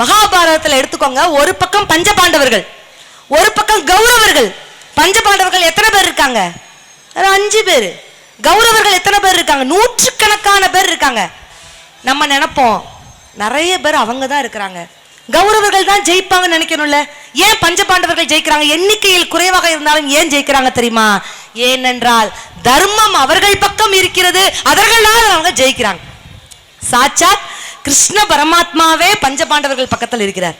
மகாபாரதத்துல எடுத்துக்கோங்க, ஒரு பக்கம் பஞ்ச பாண்டவர்கள், ஒரு பக்கம் கௌரவர்கள். பஞ்ச பாண்டவர்கள் எத்தனை பேர் இருக்காங்க? 5 பேர். கௌரவர்கள் எத்தனை பேர் இருக்காங்க? 100கணக்கான பேர் இருக்காங்க. நம்ம நினைப்போம் நிறைய பேர் அவங்க தான் இருக்கிறாங்க, கௌரவர்கள் தான் ஜெயிப்பாங்கன்னு நினைக்கணும்ல. ஏன் பஞ்ச பாண்டவர்கள் ஜெயிக்கிறாங்க? எண்ணிக்கையில் குறைவாக இருந்தாலும் ஏன் ஜெயிக்கிறாங்க தெரியுமா? ஏனென்றால் தர்மம் அவர்கள் பக்கம் இருக்கிறது, அதர்களால் அவங்க ஜெயிக்கிறாங்க. சாட்சாத் கிருஷ்ண பரமாத்மாவே பஞ்ச பாண்டவர்கள் பக்கத்தில் இருக்கிறார்.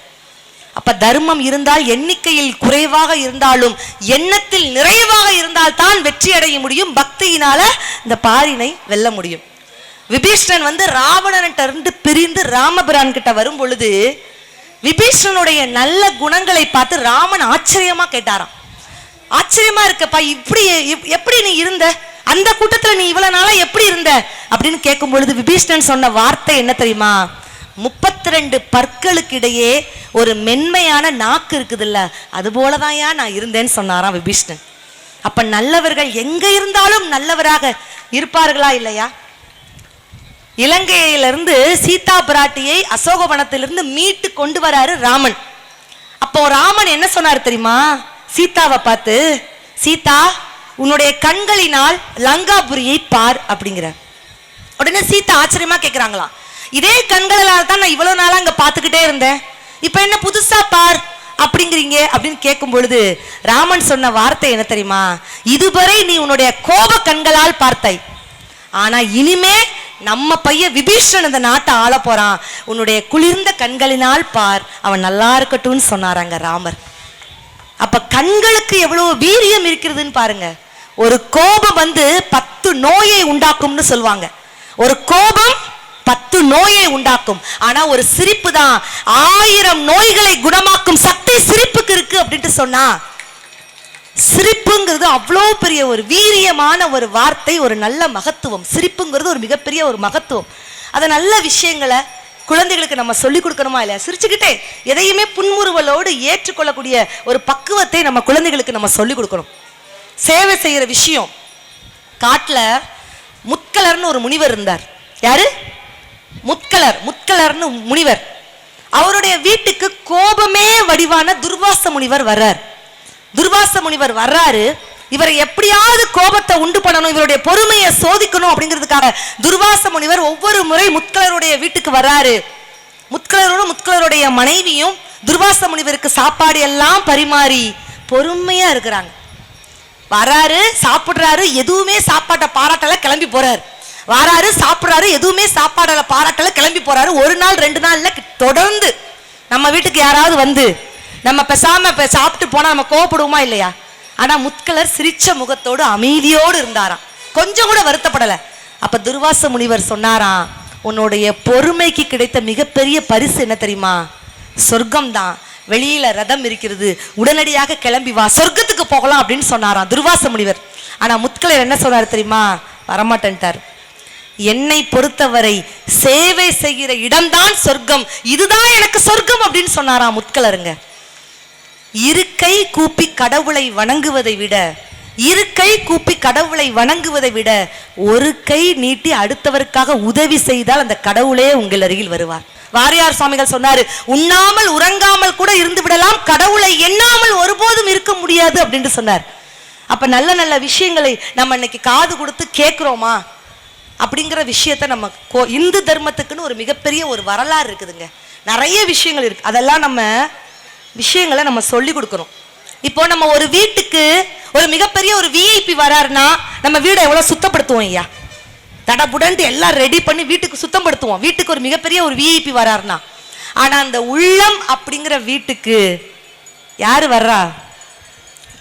அப்ப தர்மம் இருந்தால், எண்ணிக்கையில் குறைவாக இருந்தாலும் எண்ணத்தில் நிறைவாக இருந்தால் தான் வெற்றி அடைய முடியும். பக்தியினால இந்த பாரினை வெல்ல முடியும். விபீஷ்ணன் ராவணன்கிட்ட பிரிந்து ராமபிரான் கிட்ட வரும் பொழுது விபீஷ்ணனுடைய நல்ல குணங்களை பார்த்து ராமன் ஆச்சரியமா கேட்டாராம். ஆச்சரியமா இருக்கப்பா, இப்படி எப்படி நீ இருந்த, அந்த கூட்டத்துல நீ இவ்வளவு நாளா எப்படி இருந்த அப்படின்னு கேட்கும் பொழுது விபீஷ்ணன் சொன்ன வார்த்தை என்ன தெரியுமா? 32 பற்களுக்கு இடையே ஒரு மென்மையான நாக்கு இருக்குது இல்ல, அது போலதான் நான் இருந்தேன்னு சொன்னாராம் விபீஷ்ணன். அப்ப நல்லவர்கள் எங்க இருந்தாலும் நல்லவராக இருப்பார்களா இல்லையா? இலங்கையிலிருந்து சீதா பிராட்டியை அசோகவனத்திலிருந்து மீட்டு கொண்டு வராரு ராமன். அப்போ ராமன் என்ன சொன்னாரு தெரியுமா? சீதாவை பார்த்து, சீதா உன்னுடைய கண்களினால் லங்காபுரியை பார் அப்படிங்கிற. உடனே சீதா ஆச்சரியமா கேட்கிறாங்களாம், இதே கண்களால் தான் நான் இவ்வளவு நாளா அங்க பாத்துக்கிட்டே இருந்தேன், இப்ப என்ன புதுசா பார் அப்படிங்கிறீங்க அப்படின்னு கேட்கும் பொழுது ராமன் சொன்ன வார்த்தை என்ன தெரியுமா? இதுவரை நீ உன்னுடைய கோப கண்களால் பார்த்தாய், ஆனா இனிமே நம்ம பையன் விபீஷணன் இந்த நாட்டை ஆள போறான், உன்னுடைய குளிர்ந்த கண்களினால் பார், அவன் நல்லா இருக்கட்டும்னு சொன்னாராங்க ராமர். அப்ப கண்களுக்கு எவ்வளவு வீரியம் இருக்கிறதுன்னு பாருங்க. ஒரு கோபம் 10 நோயை உண்டாக்கும்னு சொல்லுவாங்க. ஒரு கோபம் 10 நோயை உண்டாக்கும். ஆனா ஒரு சிரிப்பு தான் 1000 நோய்களை குணமாக்கும் சக்தி சிரிப்புக்கு இருக்கு அப்படின்ட்டு சொன்னா, சிரிப்புங்கிறது அவ்வளோ பெரிய ஒரு வீரியமான ஒரு வார்த்தை, ஒரு நல்ல மகத்துவம். சிரிப்புங்கிறது ஒரு மிகப்பெரிய ஒரு மகத்துவம். அதை நல்ல விஷயங்களை குழந்தைகளுக்கு நம்ம சொல்லிக் கொடுக்கணுமா இல்லையா? சிரிச்சுக்கிட்டே எதையுமே புன்முறுவலோடு ஏற்றுக்கொள்ளக்கூடிய ஒரு பக்குவத்தை நம்ம குழந்தைகளுக்கு நம்ம சொல்லிக் கொடுக்கணும். சேவை செய்யற விஷயம். காட்டுல முத்கலர்னு ஒரு முனிவர் இருந்தார். யாரு? முத்கலர்னு முனிவர். அவருடைய வீட்டுக்கு கோபமே வடிவான துர்வாச முனிவர் வர்றார். துர்வாச முனிவர் வர்றாரு. இவரை எப்படியாவது கோபத்தை உண்டு பண்ணணும், இவருடைய பொறுமையை சோதிக்கணும் அப்படிங்கிறதுக்காக துர்வாச முனிவர் ஒவ்வொரு முறை முத்கலருடைய வீட்டுக்கு வர்றாரு. முத்கலருடைய மனைவியும் துர்வாச முனிவருக்கு சாப்பாடு எல்லாம் பரிமாறி பொறுமையா இருக்கிறாங்க. வராரு, சாப்பிடுறாரு, எதுவுமே சாப்பாட்டை பாராட்டல, கிளம்பி போறாரு. வராரு, சாப்பிடுறாரு, எதுவுமே சாப்பாடல பாராட்டல, கிளம்பி போறாரு. 1 நாள் 2 நாள்ல தொடர்ந்து நம்ம வீட்டுக்கு யாராவது நம்ம பேசாம சாப்பிட்டு போனா நம்ம கோபப்படுவோமா இல்லையா? ஆனா முத்கலர் சிரிச்ச முகத்தோடு அமைதியோடு இருந்தாராம், கொஞ்சம் கூட வருத்தப்படல. அப்ப துர்வாச முனிவர் சொன்னாராம், உன்னுடைய பொறுமைக்கு கிடைத்த மிகப்பெரிய பரிசு என்ன தெரியுமா? சொர்க்கம் தான். வெளியில ரதம் இருக்கிறது, உடனடியாக கிளம்பி வா, சொர்க்கத்துக்கு போகலாம் அப்படின்னு சொன்னாராம் துர்வாச முனிவர். ஆனா முத்கலர் என்ன சொன்னார் தெரியுமா? வரமாட்டேன்ட்டார். என்னை பொறுத்தவரை சேவை செய்கிற இடம்தான் சொர்க்கம், இதுதான் எனக்கு சொர்க்கம் அப்படின்னு சொன்னாராம் முத்கலருங்க. இருக்கை கூப்பி கடவுளை வணங்குவதை விட ஒரு கை நீட்டி அடுத்தவருக்காக உதவி செய்தால் அந்த கடவுளே உங்கள் அருகில் வருவார். வாரியார் சுவாமிகள் சொன்னாரு, உண்ணாமல் உறங்காமல் கூட இருந்து விடலாம், கடவுளை எண்ணாமல் ஒருபோதும் இருக்க முடியாது அப்படின்னு சொன்னார். அப்ப நல்ல நல்ல விஷயங்களை நம்ம இன்னைக்கு காது கொடுத்து கேட்கிறோமா அப்படிங்கிற விஷயத்த நம்ம இந்து தர்மத்துக்குன்னு ஒரு மிகப்பெரிய ஒரு வரலாறு இருக்குதுங்க. நிறைய விஷயங்கள் இருக்கு, அதெல்லாம் நம்ம விஷயங்களை நம்ம சொல்லி கொடுக்கணும். இப்போ நம்ம ஒரு வீட்டுக்கு ஒரு மிகப்பெரிய ஒரு விஐபி வராருன்னா நம்ம வீடை எவ்வளவு சுத்தப்படுத்துவோம் ஐயா, தடபுடன்ட்டு எல்லாம் ரெடி பண்ணி வீட்டுக்கு சுத்தப்படுத்துவோம். வீட்டுக்கு ஒரு மிகப்பெரிய ஒரு விஐபி வராருன்னா. ஆனா அந்த உள்ளம் அப்படிங்கிற வீட்டுக்கு யாரு வர்றா?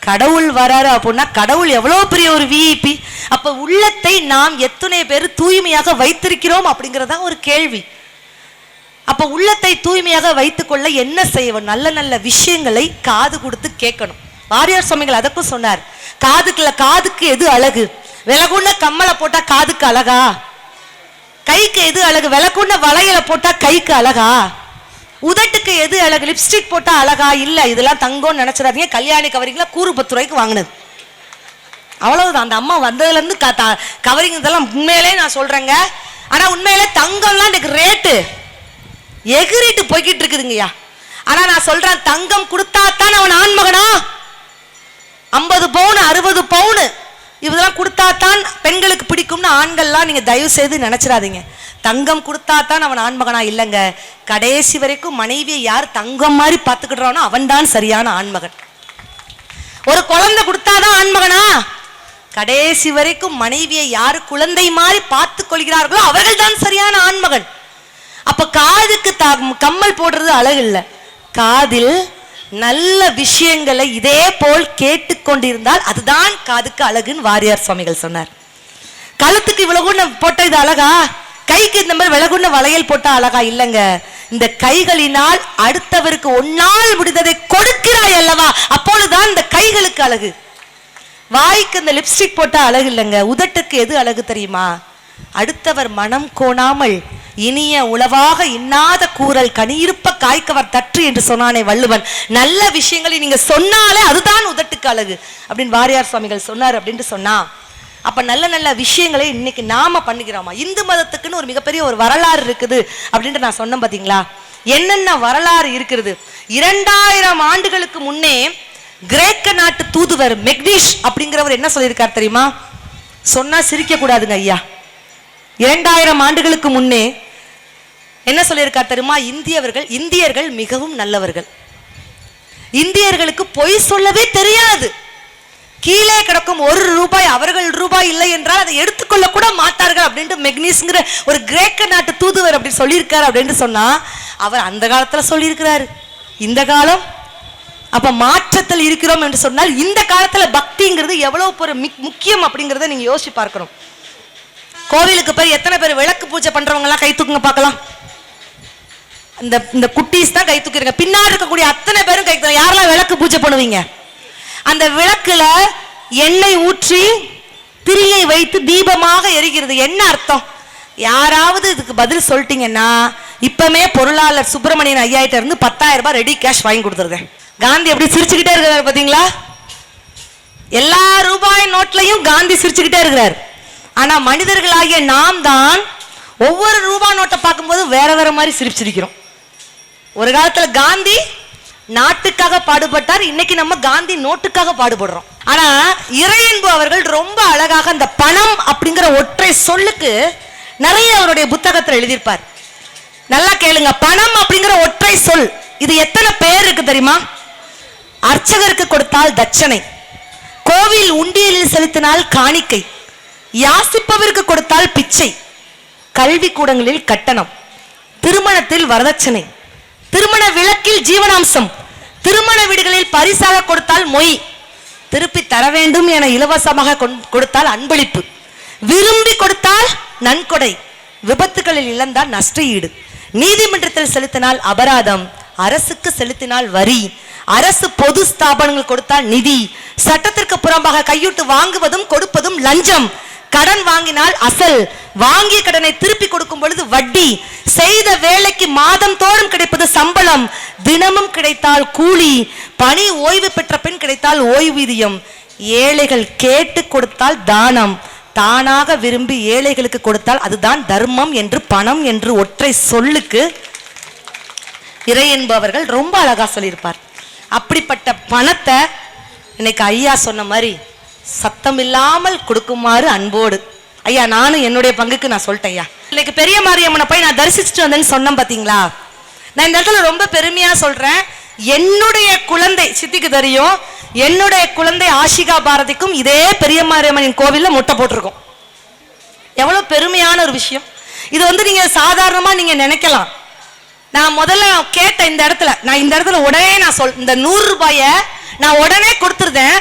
கடவுள் வராரு அப்படின்னா கடவுள் எவ்வளவு பெரிய ஒரு விஐபி. அப்ப உள்ளத்தை நாம் எத்தனை பேர் தூய்மையாக வைத்திருக்கிறோம் அப்படிங்கிறதா ஒரு கேள்வி. அப்ப உள்ளத்தை தூய்மையாக வைத்துக் கொள்ள என்ன செய்யணும்? நல்ல நல்ல விஷயங்களை காது கொடுத்து கேட்கணும். வாரியார் சுவாமிகள் அதற்கும் சொன்னார், காதுக்கு எது அழகு? விலகுண்ண கம்மலை போட்டா காதுக்கு அழகா? கைக்கு எது அழகு? விலகுண்ண வளையல போட்டா கைக்கு அழகா? உதட்டுக்கு எது அழகு? லிப்ஸ்டிக் போட்டா அழகா? இல்ல, இதெல்லாம் தங்கம்னு நினைச்சிடாதீங்க. கல்யாணி கவரிங்ல கூறு 10 ரூபாய்க்கு வாங்கினது, அவ்வளவுதான். அந்த அம்மா வந்ததுல இருந்து கவரிங் இதெல்லாம் உண்மையிலே நான் சொல்றேங்க. ஆனா உண்மையிலே தங்கம்லாம் இன்னைக்கு ரேட்டு எகிரிட்டு போய்கிட்டு இருக்குதுங்கய்யா. ஆனா நான் சொல்றேன், தங்கம் கொடுத்தாத்தான் அவன் ஆண்மகனா? 50 பவுன் 60 பவுன் இதெல்லாம் கொடுத்தாத்தான் பெண்களுக்கு பிடிக்கும்னு ஆண்கள்லாம் நீங்க தயவு செய்து நினைச்சிடாதீங்க. தங்கம் கொடுத்தாத்தான் அவன் ஆண்மகனா? இல்லைங்க. கடைசி வரைக்கும் மனைவியை யார் தங்கம் மாதிரி பார்த்துக்கிட்டானோ அவன் தான் சரியான ஆண்மகன். ஒரு குழந்தை கொடுத்தாதான் ஆண்மகனா? கடைசி வரைக்கும் மனைவியை யாரு குழந்தை மாதிரி பார்த்து கொள்கிறார்களோ அவர்கள் தான் சரியான ஆண்மகன். அப்ப காதுக்கு கம்மல் போடுறது அழகு இல்லை. காதில் நல்ல விஷயங்களை இதே போல் கேட்டுக்கொண்டிருந்தால் அதுதான் காதுக்கு அழகுன்னு வாரியார் சுவாமிகள் சொன்னார். கழுத்துக்கு இவ்வளவு போட்ட இது அழகா? கைக்கு இந்த மாதிரி விலகுண்ண வளையல் போட்டா அழகா? இல்லைங்க. இந்த கைகளினால் அடுத்தவருக்கு ஒன்னால் முடிந்ததை கொடுக்கிறாய் அல்லவா, அப்பொழுதுதான் இந்த கைகளுக்கு அழகு. வாய்க்கு இந்த லிப்ஸ்டிக் போட்டா அழகு இல்லைங்க. உதட்டுக்கு எது அழகு தெரியுமா? அடுத்தவர் மனம் கோணாமல் இனிய உளவாக இன்னாத கூறல் கனியிருப்ப காய்க்கவர் தற்று என்று சொன்னானே வள்ளுவன். நல்ல விஷயங்களை நீங்க சொன்னாலே அதுதான் உதட்டுக்கு அழகு அப்படின்னு வாரியார் சுவாமிகள் சொன்னார் அப்படின்னு சொன்னா, அப்ப நல்ல நல்ல விஷயங்களை இன்னைக்கு நாம பண்ணிக்கிறோமா? இந்து மதத்துக்குன்னு ஒரு மிகப்பெரிய ஒரு வரலாறு இருக்குது அப்படின்ட்டு நான் சொன்னேன் பாத்தீங்களா? என்னென்ன வரலாறு இருக்கிறது? 2000 ஆண்டுகளுக்கு முன்னே கிரேக்க நாட்டு தூதுவர் மெக்னீஷ் அப்படிங்கிறவர் என்ன சொல்லியிருக்கார் தெரியுமா? சொன்னா சிரிக்க கூடாதுங்க ஐயா. 2000 ஆண்டுகளுக்கு முன்னே என்ன சொல்லியிருக்கார் தெரியுமா? இந்தியர்கள் மிகவும் நல்லவர்கள். இந்தியர்களுக்கு பொய் சொல்லவே தெரியாது. கீழே கிடக்கும் 1 ரூபாய் அவர்கள் ரூபாய் இல்லை என்றால் அதை எடுத்துக்கொள்ள கூட மாட்டார்கள் அப்படின்ட்டு மெக்னீஸ்ங்கிற ஒரு கிரேக்க நாட்டு தூதுவர் அப்படி சொல்லியிருக்காரு அப்படின்னு சொன்னா, அவர் அந்த காலத்துல சொல்லியிருக்கிறாரு. இந்த காலம் அப்ப மாற்றத்தில் இருக்கிறோம் என்று சொன்னால் இந்த காலத்துல பக்திங்கிறது எவ்வளவு ஒரு முக்கியம் அப்படிங்கிறத நீங்க யோசிச்சு பார்க்கணும். கோவிலுக்கு போய் எத்தனை பேர் விளக்கு பூஜை பண்றவங்க எல்லாம் கை தூக்குங்க பார்க்கலாம். இந்த குட்டீஸ் தான் கை தூக்கிறீங்க. பின்னாடி இருக்கக்கூடிய அத்தனை பேரும் கை தூக்க. யாரெல்லாம் விளக்கு பூஜை பண்ணுவீங்க? அந்த விளக்குல எண்ணெய் ஊற்றி திரியை வைத்து தீபமாக எரிகிறது. என்ன அர்த்தம்? யாராவது இதுக்கு பதில் சொல்லிட்டீங்கன்னா இப்பமே பொருளாளர் சுப்பிரமணியன் ஐயாயிட்ட இருந்து 10,000 ரூபாய் ரெடி கேஷ் வாங்கி கொடுத்துருது. காந்தி எப்படி சிரிச்சுக்கிட்டே இருக்கிறார் பாத்தீங்களா? எல்லா ரூபாய் நோட்லையும் காந்தி சிரிச்சுக்கிட்டே இருக்கிறார். ஆனா மனிதர்களாகிய நாம் தான் ஒவ்வொரு ரூபாய் நோட்டை பார்க்கும்போது வேற வேற மாதிரி சிரிச்சிருக்கிறோம். ஒரு காலத்துல காந்தி நாட்டுக்காக பாடுபட்டார், இன்னைக்கு நம்ம காந்தி நோட்டுக்காக பாடுபடுறோம். ஆனா இறையன்பு அவர்கள் ரொம்ப அழகாக அந்த பணம் அப்படிங்கிற ஒற்றை சொல்லுக்கு நிறைய அவருடைய புத்தகத்தில் எழுதியிருப்பார். நல்லா கேளுங்க. பணம் அப்படிங்கிற ஒற்றை சொல் இது எத்தனை பேர் இருக்கு தெரியுமா? அர்ச்சகருக்கு கொடுத்தால் தட்சணை, கோவில் உண்டியலில் செலுத்தினால் காணிக்கை, யாசிப்பவருக்கு கொடுத்தால் பிச்சை, கல்வி கூடங்களில் கட்டணம், திருமணத்தில் வரதட்சணை, திருமண விளக்கில் ஜீவனாம்சம், திருமண வீடுகளில் பரிசாக கொடுத்தால் மொய், திருப்பி தர வேண்டும் என இலவசமாக கொடுத்தால் அன்பளிப்பு, விரும்பி கொடுத்தால் நன்கொடை, விபத்துகளில் இழந்தால் நஷ்ட ஈடு, நீதிமன்றத்தில் செலுத்தினால் அபராதம், அரசுக்கு செலுத்தினால் வரி, அரசு பொது ஸ்தாபனங்கள் கொடுத்தால் நிதி, சட்டத்திற்கு புறம்பாக கையூட்டு வாங்குவதும் கொடுப்பதும் லஞ்சம், கடன் வாங்கினால் அசல், வாங்கிய கடனை திருப்பி கொடுக்கும் பொழுது வட்டி, செய்த வேலைக்கு மாதம் தோறும் கிடைப்பது சம்பளம், தினமும் கிடைத்தால் கூலி, பணி ஓய்வு பெற்ற பின் கிடைத்தால் ஓய்வூதியம், ஏழைகள் கேட்டு கொடுத்தால் தானம், தானாக விரும்பி ஏழைகளுக்கு கொடுத்தால் அதுதான் தர்மம் என்று பணம் என்று ஒற்றை சொல்லுக்கு இறை என்பவர்கள் ரொம்ப அழகா சொல்லியிருப்பார். அப்படிப்பட்ட பணத்தை இன்னைக்கு ஐயா சொன்ன மாதிரி சத்தம் இல்லாமல் கொடுக்குமாறு அன்போடு ஐயா நானும் என்னுடைய பங்குக்கு நான் சொல்லிட்டேன். ஐயா இன்னைக்கு பெரிய மாரியம்மனை போய் நான் தரிசிச்சுட்டு வந்தேன்னு சொன்னேன் பாத்தீங்களா? நான் இந்த இடத்துல ரொம்ப பெருமையா சொல்றேன். என்னுடைய குழந்தை சித்திக்கு தெரியும், என்னுடைய குழந்தை ஆஷிகா பாரதிக்கும் இதே பெரிய மாரியம்மனின் கோவில்ல முட்டை போட்டிருக்கோம். எவ்வளவு பெருமையான ஒரு விஷயம் இது. நீங்க சாதாரணமா நீங்க நினைக்கலாம். நான் முதல்ல கேட்ட இந்த இடத்துல உடனே நான் இந்த 100 ரூபாய நான் உடனே கொடுத்துருந்தேன்.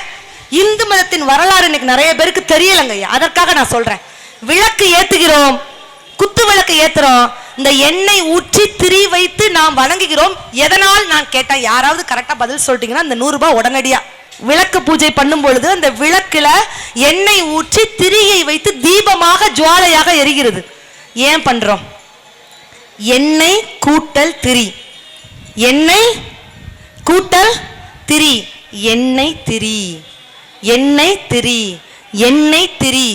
இந்து மதத்தின் வரலாறு இன்னைக்கு நிறைய பேருக்கு தெரியலங்க. அதற்காக நான் சொல்றேன். விளக்கு ஏத்துகிறோம், குத்து விளக்கு ஏத்துறோம், இந்த எண்ணெய் ஊற்றி திரி வைத்து நாம் வணங்குகிறோம். எதனால் நான் கேட்டேன். யாராவது கரெக்டா பதில் சொல்லிட்டீங்கன்னா இந்த 100 ரூபாய் உடனடியா விளக்கு பூஜை பண்ணும் பொழுது அந்த விளக்குல எண்ணெய் ஊற்றி திரியை வைத்து தீபமாக ஜுவாலையாக எரிகிறது. ஏன் பண்றோம்? எண்ணெய் கூட்டல் திரி, எண்ணெய் கூட்டல் திரி, எண்ணெய் திரி, எண்ணெய் திரி, எண்ணெய் திரி,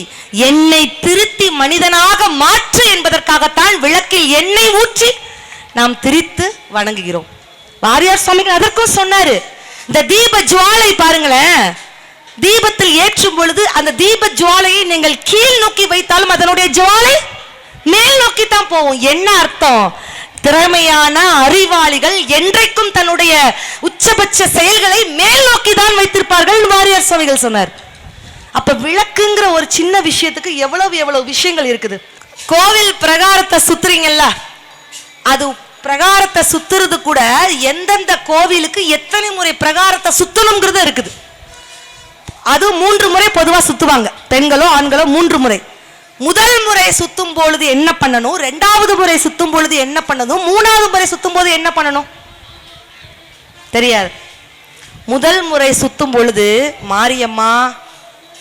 எண்ணெய் திருத்தி மனிதனாக மாற்று என்பதற்காகத்தான் விளக்கில் எண்ணெய் ஊற்றி நாம் திரித்து வணங்குகிறோம். வாரியார் சுவாமிகள் அதற்கும் சொன்னாரு, இந்த தீப ஜுவாலை பாருங்களேன், தீபத்தில் ஏற்றும் பொழுது அந்த தீப ஜுவாலையை நீங்கள் கீழ் நோக்கி வைத்தாலும் அதனுடைய ஜுவாலை மேல் நோக்கி தான் போகும். என்ன அர்த்தம்? திறமையான அறிவாளிகள் என்றைக்கும் தன்னுடைய உச்சபட்ச செயல்களை மேல் நோக்கி தான் வைத்திருப்பார்கள் வாரியார் சுவாமிகள் சொன்னார். அப்ப விளக்குங்கிற ஒரு சின்ன விஷயத்துக்கு எவ்வளவு விஷயங்கள் இருக்குது. கோவில் பிரகாரத்தை சுத்துறீங்கல்ல, அது பிரகாரத்தை சுத்துறது கூட எந்தெந்த கோவிலுக்கு எத்தனை முறை பிரகாரத்தை சுத்தணுங்கிறது இருக்குது. அது 3 முறை பொதுவா சுத்துவாங்க, பெண்களோ ஆண்களோ 3 முறை. முதல் முறை சுத்தும் பொழுது என்ன பண்ணணும், 2வது முறை சுத்தும் பொழுது என்ன பண்ணணும், 3வது முறை சுத்தும் போது என்ன பண்ணணும் தெரியாது. முதல் முறை சுத்தும் பொழுது மாரியம்மா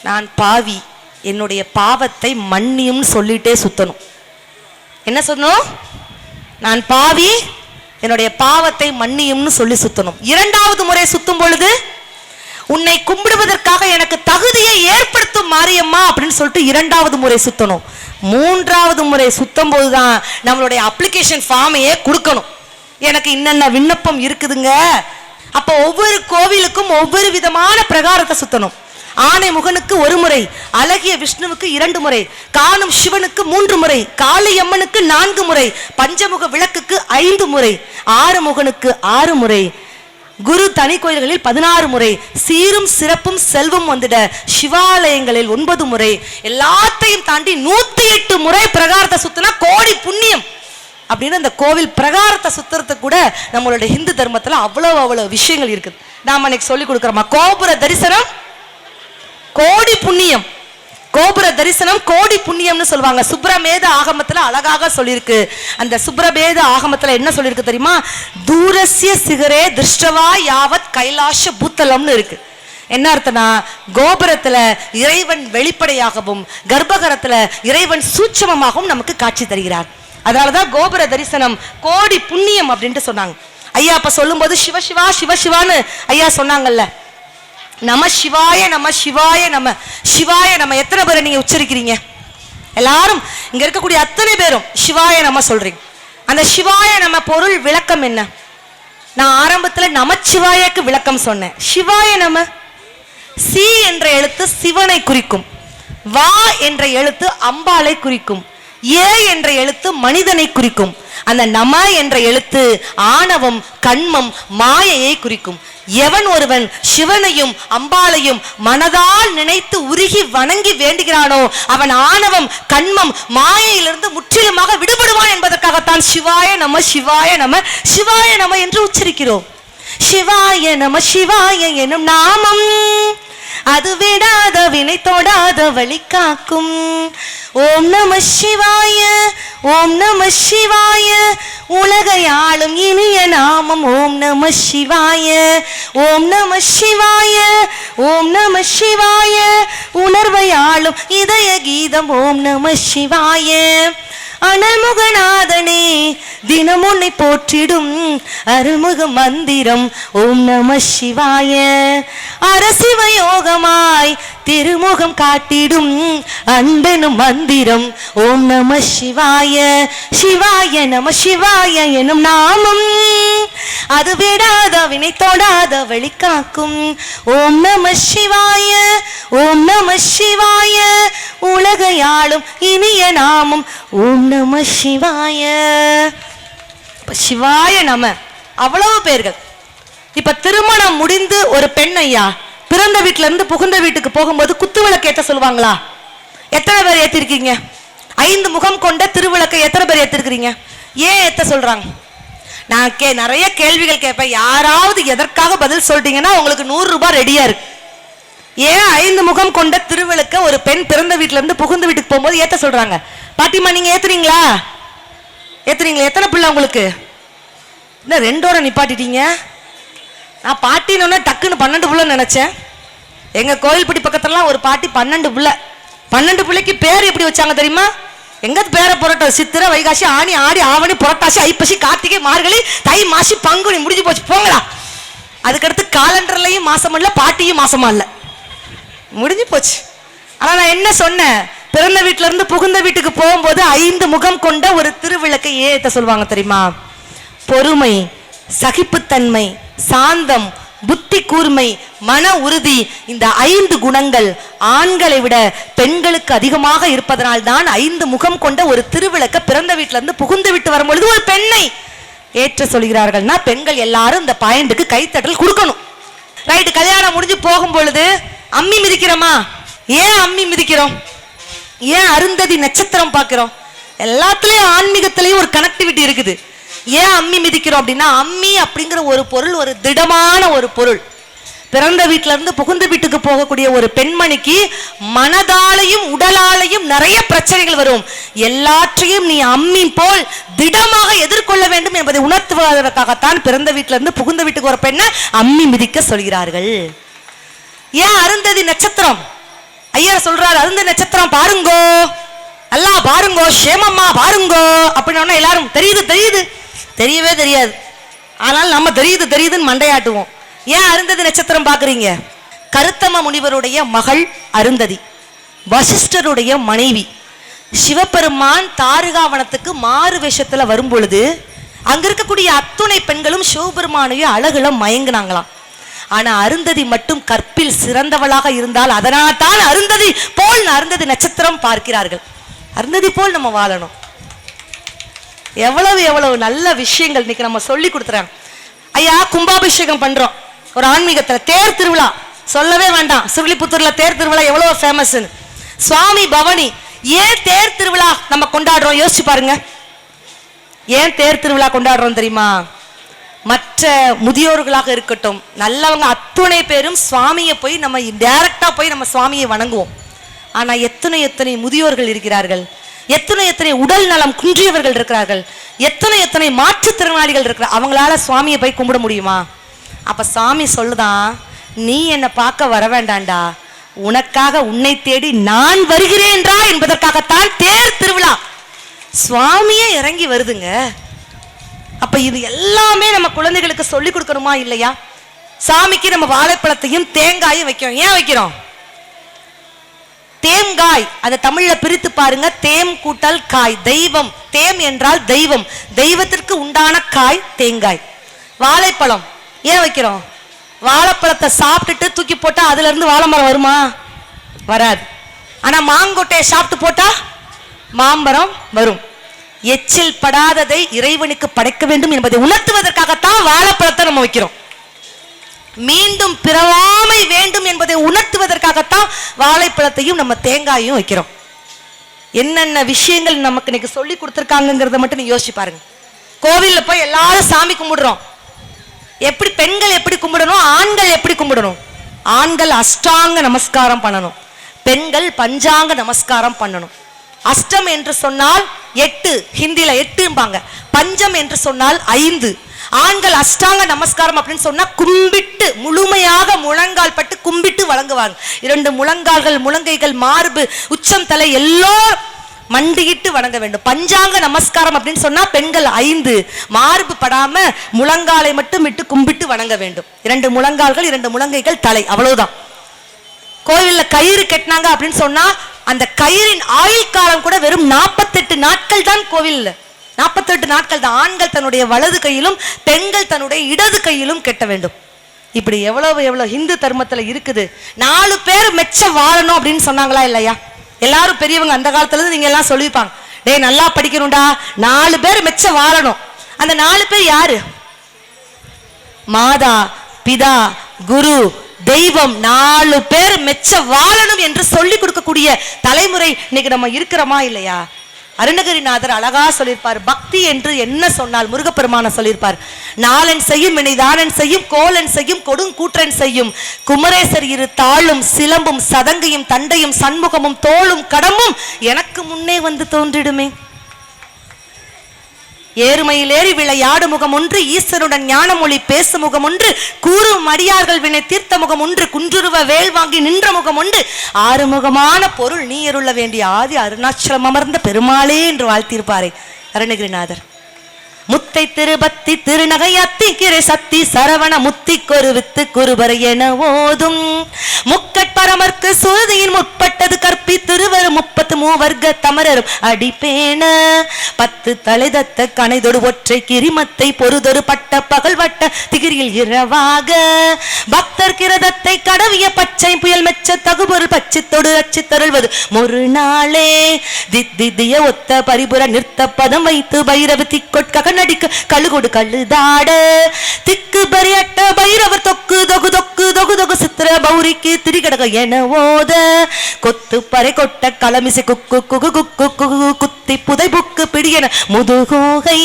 நான் பாவி, என்னுடைய பாவத்தை மன்னியும் சொல்லிட்டே சுத்தணும். என்ன சொல்லணும்? நான் பாவி, என்னுடைய பாவத்தை மன்னியும்னு சொல்லி சுத்தணும். 2வது முறை சுத்தும் பொழுது உன்னை கும்பிடுவதற்காக எனக்கு தகுதியை ஏற்படுத்தும் மாரியம்மா அப்படின்னு சொல்லிட்டு 2வது முறை சுத்தணும். 3வது முறை சுத்தம் போதுதான் நம்மளுடைய அப்ளிகேஷன் ஃபார்மையே கொடுக்கணும். எனக்கு இன்னென்ன விண்ணப்பம் இருக்குதுங்க. அப்ப ஒவ்வொரு கோவிலுக்கும் ஒவ்வொரு விதமான பிரகாரத்தை சுத்தணும். ஆனை முகனுக்கு 1 முறை, அழகிய விஷ்ணுவுக்கு 2 முறை, காணும் சிவனுக்கு 3 முறை, காளியம்மனுக்கு 4 முறை, பஞ்சமுக விளக்குக்கு 5 முறை, 6 முகனுக்கு 6 முறை, குரு தனி கோயில்களில் 16 முறை, சீரும் சிறப்பும் செல்வம் வந்துட சிவாலயங்களில் 9 முறை, எல்லாத்தையும் தாண்டி 108 முறை பிரகாரத்தை சுத்தினா கோடி புண்ணியம் அப்படின்னு அந்த கோவில் பிரகாரத்தை சுத்துறதுக்கு கூட நம்மளுடைய இந்து தர்மத்துல அவ்வளவு விஷயங்கள் இருக்குது. நாம இன்னைக்கு சொல்லி கொடுக்குறோமா, கோபுர தரிசனம் கோடி புண்ணியம், கோபுர தரிசனம் கோடி புண்ணியம்னு சொல்லுவாங்க. சுப்ரமேத ஆகமத்துல அழகாக சொல்லியிருக்கு. அந்த சுப்ரமேத ஆகமத்துல என்ன சொல்லியிருக்கு தெரியுமா? தூரஸ்ய சிகரே திருஷ்டவா யாவத் கைலாஷ பூத்தலம்னு இருக்கு. என்ன அர்த்தம்னா, கோபுரத்துல இறைவன் வெளிப்படையாகவும் கர்ப்பகரத்துல இறைவன் சூட்சமமாகவும் நமக்கு காட்சி தருகிறார். அதனாலதான் கோபுர தரிசனம் கோடி புண்ணியம் அப்படின்ட்டு சொன்னாங்க. ஐயா அப்ப சொல்லும் போது சிவசிவா சிவசிவான்னு ஐயா சொன்னாங்கல்ல, நம சிவாய நம சிவாய நம சிவாய நம எத்தனை பேரை நீங்க உச்சரிக்கிறீங்க? எல்லாரும் இங்க இருக்கக்கூடிய அத்தனை பேரும் சிவாய நம சொல்றீங்க. அந்த சிவாய நம பொருள் விளக்கம் என்ன? நான் ஆரம்பத்துல நமச்சிவாயக்கு விளக்கம் சொன்னேன். சிவாய நம, சி என்ற எழுத்து சிவனை குறிக்கும், வா என்ற எழுத்து அம்பாளை குறிக்கும், ஏ என்ற எழுத்து மனிதனை குறிக்கும், அந்த நம என்ற எழுத்து ஆணவம் கண்மம் மாயையை குறிக்கும். எவன் ஒருவன் சிவனையும் அம்பாளையும் மனதால் நினைத்து உருகி வணங்கி வேண்டுகிறானோ அவன் ஆணவம் கண்மம் மாயையிலிருந்து முற்றிலுமாக விடுபடுவான் என்பதற்காகத்தான் சிவாய நம சிவாய நம சிவாய நம என்று உச்சரிக்கிறோம். சிவாய நம சிவாய எனும் நாமம் அது விடாத வினை தொடாத வழி காக்கும். ஓம் நம சிவாய ஓம் நம சிவாய உலகையாளும் இனிய நாமம் ஓம் நம சிவாய ஓம் நம சிவாய ஓம் நம சிவாய உணர்வையாளும் இதய கீதம் ஓம் நம சிவாய. அனல்முகநாதனே தினம் உன்னை போற்றிடும் அருள்முக மந்திரம் ஓம் நம சிவாய. அரசிவயோகமாய் திருமுகம் காட்டிடும் அன்பெனும் மந்திரம் ஓம் நம சிவாய. சிவாய நம சிவாய எனும் நாமம் அது விடாத வினை தொடாத வழி காக்கும். ஓம் நம சிவாய ஓம் நம சிவாய உலகையாளும் இனிய நாமம் ஓம் நம சிவாய. சிவாய நம அவ்வளவு பேர்கள். இப்ப திருமணம் முடிந்து ஒரு பெண் ஐயா பிறந்த வீட்டுல இருந்து புகுந்த வீட்டுக்கு போகும்போது குத்துவிளக்கு ஏத்த சொல்லுவாங்களா? எத்தனை பேர் ஏத்திருக்கீங்க? 5 முகம் கொண்ட திருவிளக்கை எத்தனை பேர் ஏத்திருக்கிறீங்க? ஏன் ஏத்த சொல்றாங்க? நான் நிறைய கேள்விகள் கேட்பேன். யாராவது எதற்காக பதில் சொல்றீங்கன்னா உங்களுக்கு 100 ரூபாய் ரெடியா இருக்கு. ஏன் 5 முகம் கொண்ட திருவிளக்க ஒரு பெண் பிறந்த வீட்டுல இருந்து புகுந்த வீட்டுக்கு போகும்போது ஏத்த சொல்றாங்க? பாட்டிமா நீங்க ஏத்துறீங்களா? ஏத்துறீங்களா? எத்தனை பிள்ளை உங்களுக்கு? என்ன 2ஓட நிப்பாட்டிட்டீங்க? நான் பாட்டின்னு டக்குன்னு 12 பிள்ளை நினைச்சேன். எங்க கோயில்பட்டி பக்கத்துலாம் ஒரு பாட்டி 12 பிள்ளை. 12 பிள்ளைக்கு பேர் எப்படி வச்சாங்க தெரியுமா? எங்க பேரை புரட்ட சித்திரை வைகாசி ஆனி ஆடி ஆவணி புரட்டாசி ஐப்பசி கார்த்திகை மார்கழி தை மாசி பங்குனி முடிஞ்சு போச்சு போங்களா. அதுக்கடுத்து காலண்டர்லயும் மாசம் இல்ல, பாட்டியும் மாசமா இல்ல, முடிஞ்சு போச்சு. ஆனா நான் என்ன சொன்னேன், பிறந்த வீட்டுல இருந்து புகுந்த வீட்டுக்கு போகும்போது 5 முகம் கொண்ட ஒரு திருவிளக்கை ஏத்த சொல்லுவாங்க தெரியுமா? பொறுமை, சகிப்புத்தன்மை, சாந்தம், புத்தி கூர்மை, மன உறுதி, இந்த 5 குணங்கள் ஆண்களை விட பெண்களுக்கு அதிகமாக இருப்பதனால் தான் 5 முகம் கொண்ட ஒரு திருவிளக்க பிறந்த வீட்டில இருந்து புகுந்து விட்டு வரும்பொழுது ஒரு பெண்ணை ஏற்ற சொல்கிறார்கள்னா பெண்கள் எல்லாரும் இந்த பாயிண்ட்டுக்கு கைத்தட்டல் கொடுக்கணும். ரைட்டு, கல்யாணம் முடிஞ்சு போகும் பொழுது அம்மி மிதிக்கிறோமா? ஏன் அம்மி மிதிக்கிறோம்? ஏன் அருந்ததி நட்சத்திரம் பார்க்கிறோம்? எல்லாத்துலயும் ஆன்மீகத்திலையும் ஒரு கனெக்டிவிட்டி இருக்குது. ஏன் அம்மி மிதிக்கிறோம் அப்படின்னா, அம்மி அப்படிங்கிற ஒரு பொருள் ஒரு திடமான ஒரு பொருள். பிறந்த வீட்டில இருந்து புகுந்த வீட்டுக்கு போகக்கூடிய ஒரு பெண்மணிக்கு மனதாலையும் உடலாலையும் நிறைய பிரச்சனைகள் வரும். எல்லாற்றையும் நீ அம்மி போல் திடமாக எதிர்கொள்ள வேண்டும் என்பதை உணர்த்துவதற்காகத்தான் பிறந்த வீட்டில இருந்து புகுந்த வீட்டுக்கு ஒரு பெண்ணை அம்மி மிதிக்க சொல்கிறார்கள். ஏன் அருந்ததி நட்சத்திரம்? ஐயர் சொல்றாரு, அருந்ததி நட்சத்திரம் பாருங்கோ, நல்லா பாருங்கோ, சேமம்மா பாருங்கோ அப்படின்னா எல்லாரும் தெரியுது தெரியுது, தெரியவே தெரியாது. ஆனால் நம்ம தெரியுது தெரியுதுன்னு மண்டையாட்டுவோம். ஏன் அருந்ததி நட்சத்திரம் பாக்குறீங்க? கருத்தம முனிவருடைய மகள் அருந்ததி, வசிஷ்டருடைய மனைவி. சிவபெருமான் தாருகாவனத்துக்கு மாறு வேஷத்துல வரும் பொழுது அங்க இருக்கக்கூடிய அத்துணை பெண்களும் சிவபெருமானையும் அழகுல மயங்கினாங்களாம். ஆனா அருந்ததி மட்டும் கற்பில் சிறந்தவளாக இருந்தால் அதனால் தான் அருந்ததி போல் அருந்ததி நட்சத்திரம் பார்க்கிறார்கள். அருந்ததி போல் நம்ம வாழணும். எவ்வளவு எவ்வளவு நல்ல விஷயங்கள் இன்னைக்கு நம்ம சொல்லி கொடுத்துறாங்க. ஐயா, கும்பாபிஷேகம் பண்றோம் ஒரு ஆன்மீகத்துல, தேர் திருவிழா சொல்லவே வேண்டாம். சுருளிபுத்தூர்ல தேர் திருவிழா எவ்வளவு ஃபேமஸ். சுவாமி பவனி, ஏன் தேர் திருவிழா நம்ம கொண்டாடுறோம்? யோசிச்சு பாருங்க. ஏன் தேர் திருவிழா கொண்டாடுறோம் தெரியுமா? மற்ற முதியோர்களாக இருக்கட்டும், நல்லவங்க அத்துணை பேரும் சுவாமியை போய் நம்ம டைரக்டா போய் நம்ம சுவாமியை வணங்குவோம். ஆனா எத்தனை எத்தனை முதியோர்கள் இருக்கிறார்கள், எத்தனை எத்தனை உடல் நலம் குன்றியவர்கள் இருக்கிறார்கள், எத்தனை எத்தனை மாற்றுத்திறனாளிகள் இருக்கிறார். அவங்களால சுவாமியை போய் கும்பிட முடியுமா? அப்ப சாமி சொல்லுதான், நீ என்னை பார்க்க வர வேண்டாண்டா, உனக்காக உன்னை தேடி நான் வருகிறேன்றா என்பதற்காகத்தான் தேர் திருவிழா. சுவாமியே இறங்கி வருதுங்க. அப்ப இது எல்லாமே நம்ம குழந்தைகளுக்கு சொல்லி கொடுக்கணுமா இல்லையா? சாமிக்கு நம்ம வாழைப்பழத்தையும் தேங்காயும் வைக்கிறோம். ஏன் வைக்கிறோம்? தேங்காய், அதை தமிழ்ல பிரித்து பாருங்க. தேம் கூட்டல் காய், தெய்வம். தேம் என்றால் தெய்வம், தெய்வத்திற்கு உண்டான காய் தேங்காய். வாழைப்பழம் ஏன் வைக்கிறோம்? வாழைப்பழத்தை சாப்பிட்டுட்டு தூக்கி போட்டா அதுல இருந்து வாழை மரம் வருமா? வராது. ஆனா மாங்கொட்டையை சாப்பிட்டு போட்டா மாம்பரம் வரும். எச்சில் படாததை இறைவனுக்கு படைக்க வேண்டும் என்பதை உணர்த்துவதற்காகத்தான் வாழைப்பழத்தை நம்ம வைக்கிறோம். மீண்டும் பிறவாமை வேண்டும் என்பதை உணர்த்துவதற்காகத்தான் வாழைப்பழத்தையும் நம்ம தேங்காயும் வைக்கிறோம். என்னென்ன விஷயங்கள் நமக்கு இன்னைக்கு சொல்லி கொடுத்துருக்காங்கிறத மட்டும் நீ யோசிச்சு பாருங்க. கோவில்ல போய் எல்லாரும் சாமி கும்பிடுறோம். எப்படி பெண்கள் எப்படி கும்பிடணும், ஆண்கள் எப்படி கும்பிடணும்? ஆண்கள் அஷ்டாங்க நமஸ்காரம் பண்ணணும், பெண்கள் பஞ்சாங்க நமஸ்காரம் பண்ணணும். அஷ்டம் என்று சொன்னால் 8, ஹிந்தில 8, பஞ்சம் என்று சொன்னால் 5. ஆண்கள் அஷ்டாங்க நமஸ்காரம் அப்படின்னு சொன்னா கும்பிட்டு முழுமையாக முழங்கால் பட்டு கும்பிட்டு வழங்குவாங்க. 2 முழங்கால்கள், முழங்கைகள், மார்பு, உச்சம், தலை எல்லோரும் மண்டியிட்டு வணங்க வேண்டும். பஞ்சாங்க நமஸ்காரம் அப்படின்னு சொன்னா பெண்கள் 5, மார்பு படாம முழங்காலை மட்டும் விட்டு கும்பிட்டு வணங்க வேண்டும். 2 முழங்கால்கள், 2 முழங்கைகள், தலை, அவ்வளவுதான். கோயில்ல கயிறு கட்டினாங்க அப்படின்னு சொன்னா அந்த கயிறின் ஆயுள் காலம் கூட வெறும் 48 நாட்கள் தான். கோவில்ல 48 நாட்கள் தான். ஆண்கள் தன்னுடைய வலது கையிலும் பெண்கள் தன்னுடைய இடது கையிலும் கட்ட வேண்டும். இப்படி எவ்வளவு எவ்வளவு இந்து தர்மத்துல இருக்குது. 4 பேர் மெச்ச வாழணும் அப்படின்னு சொன்னாங்களா இல்லையா? எல்லாரும் பெரியவங்க அந்த காலத்துல இருந்து நீங்க எல்லாம் சொல்லிப்பாங்க, டேய் நல்லா படிக்கணும்டா, 4 பேர் மெச்ச வாழணும். அந்த 4 பேர் யாரு? மாதா, பிதா, குரு, தெய்வம். 4 பேர் மெச்ச வாழணும் என்று சொல்லி கொடுக்கக்கூடிய தலைமுறை இன்னைக்கு நம்ம இருக்கிறோமா இல்லையா? அருணகிரிநாதர் அழகா சொல்லியிருப்பார். பக்தி என்று என்ன சொன்னால் முருகப்பெருமான சொல்லியிருப்பார். நாளன் செய்யும் வினைதானன் செய்யும், கோலன் செய்யும், கொடுங்கூற்றன் செய்யும், குமரேசர் இரு தாளும் சிலம்பும் சதங்கையும் தண்டையும் சண்முகமும் தோளும் கடமும் எனக்கு முன்னே வந்து தோன்றிடுமே. ஏறுமையில் ஏறி விளையாடு முகம் ஒன்று, ஈஸ்வருடன் ஞான மொழி பேசு முகம் ஒன்று, கூறும் அடியார்கள் வினை தீர்த்த முகம் ஒன்று, குன்றுருவ வேல் வாங்கி நின்ற முகம் ஒன்று, 6 முகமான பொருள் நீ எருள வேண்டிய ஆதி அருணாச்சலம் அமர்ந்த பெருமாளே என்று வாழ்த்தியிருப்பாரே அருணகிரிநாதர். முத்தை திருபத்தி திருநகை அத்திக்கிரை சத்தி சரவண முத்திக்கொரு வித்து குருபரை என ஓதும் முக்கட்பரமர்க்கு சுருதியின் முற்பட்டது கற்பி திருவரு 33 தமரரும் அடிப்பேன 10 தலைதத்த கணைதொடு ஒற்றை கிரிமத்தை பொறுதொரு பட்ட பகல் வட்ட திகிரியில் இரவாக பக்தர் கிரதத்தை கடவிய பச்சை புயல் மெச்ச தகுபொருள் பச்சித்தொடு அச்சு தருள்வது ஒரு நாளே தித்திய ஒத்த பரிபுர நிறுத்த பதம் வைத்து பைரவ திக்கொட்க நடிக்க கழுகொடு கழுதாட திக்கு பரியட்ட பைரவர் தொக்கு தொகு தொக்கு தொகு தொகு சித்திர பௌரிக்கு திரிகடக என ஓத கொத்து பறை கொட்ட களமிசை குக்கு குகு குக்கு குகு குத்தி புதை புக்கு பிடியன முதுகோகை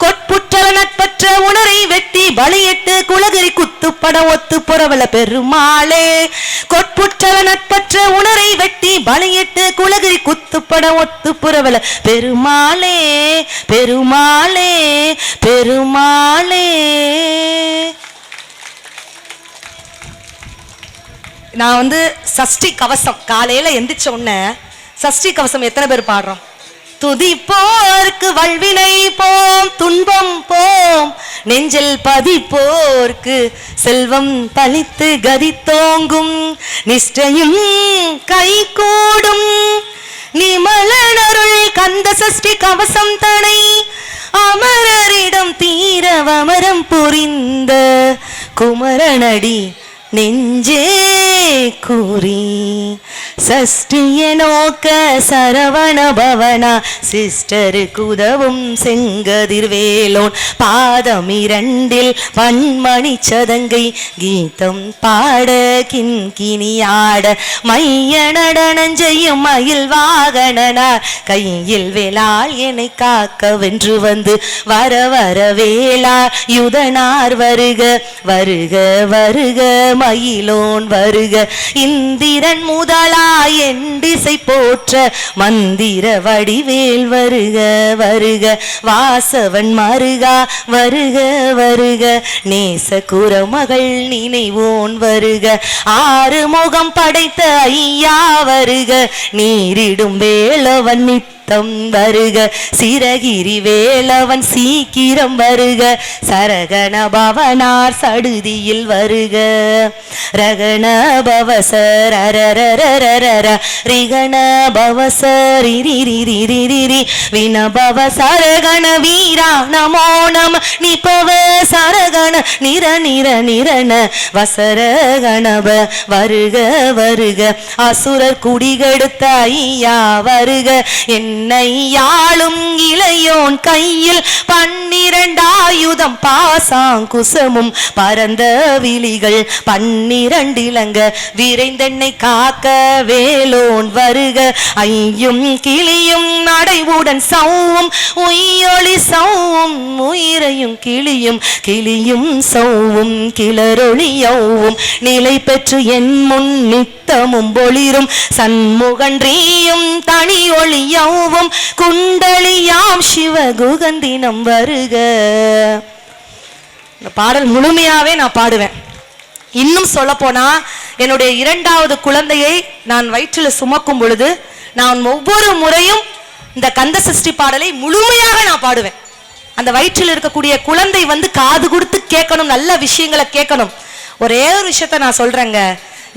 கொட்புற்றல நட்பற்ற உணரை வெட்டி பலியிட்டு குலகிரி குத்துப்பட ஒத்து புறவல பெருமாளே கொட்புற்றல நட்பற்ற உணரை வெட்டி பலியிட்டு குலகிரி குத்துப்பட ஒத்து புறவல பெருமாளே பெருமாளே பெருமாளே. நான் சஷ்டி கவசம் காலையில எந்திரிச்ச உடனே சஷ்டி கவசம் எத்தனை பேர் பாடுறோம்? துதிப்போர்க்கு வல்வினை போம் துன்பம் போம் நெஞ்சில் பதிப்போர்க்கு செல்வம் பலித்து கதி தோங்கும் நிஷ்டையும் கை கூடும் நிமலனருள் கந்த சஷ்டி கவசம் தனை அமரரிடம் தீரவமரம் புரிந்த குமரனடி நெஞ்சே கூறி சஷ்டிய நோக்க சரவண பவனா சிஸ்டருக்கு உதவும் செங்கதிர்வேலோன் பாதம் 2 பன்மணி சதங்கை கீதம் பாட கிண்கிணியாட மைய நடனம் செய்யும் மயில் வாகனனார் கையில் வேளால் என்னை காக்க வென்று வந்து வர வர வேளா யுதனார் வருக வருக வருக மயிலோன் வருக இந்திரன் முதலாய் எண்டிசை போற்ற மந்திர வடிவேல் வருக வருக வாசவன் மருகா வருக வருக நேச குரமகள் நினைவோன் வருக 6 முகம் படைத்த ஐயா வருக நீரிடும் வேலவன் வருக சிரகிரி வேலவன் சீக்கிரம் வருக சரகண பவனார் சடுதியில் வருக ரகண பவசர் அரரரரர ரிகண பவசர் ரிரிரிரிரிரி வினபவ சரகண வீரா நமோ நம நிபவ சரகண நிர நிர நிரண வசரகணப வருக வருக அசுரர் குடிகெடுத்த ஐயா வருக என்னை யாழும் இளையோன் கையில் 12 ஆயுதம் பாசாங்குசமும் பரந்த விழிகள் 12 இலங்க விரைந்தென்னை காக்க வேலோன் வருக ஐயும் கிளியும் நடைவுடன் சௌவும் உயிரொளி சௌவும் உயிரையும் கிளியும் கிளியும் சௌவும் கிளரொளியவும் நிலை பெற்று என் முன் நித்தமும் பொளிரும் சண்முகன்றியும் தனி ஒளியவும் குண்டலியாம் சிவகுகந்தினம் வருக. இந்த பாடல் முழுமையாவே நான் பாடுவேன். இன்னும் சொல்ல போனா என்னுடைய 2வது குழந்தையை நான் வயிற்றில் சுமக்கும் பொழுது நான் ஒவ்வொரு முறையும் இந்த கந்த சஷ்டி பாடலை முழுமையாக நான் பாடுவேன். அந்த வயிற்றில் இருக்கக்கூடிய குழந்தை காது கொடுத்து கேட்கணும், நல்ல விஷயங்களை கேட்கணும். ஒரே ஒரு விஷயத்த நான் சொல்றேங்க.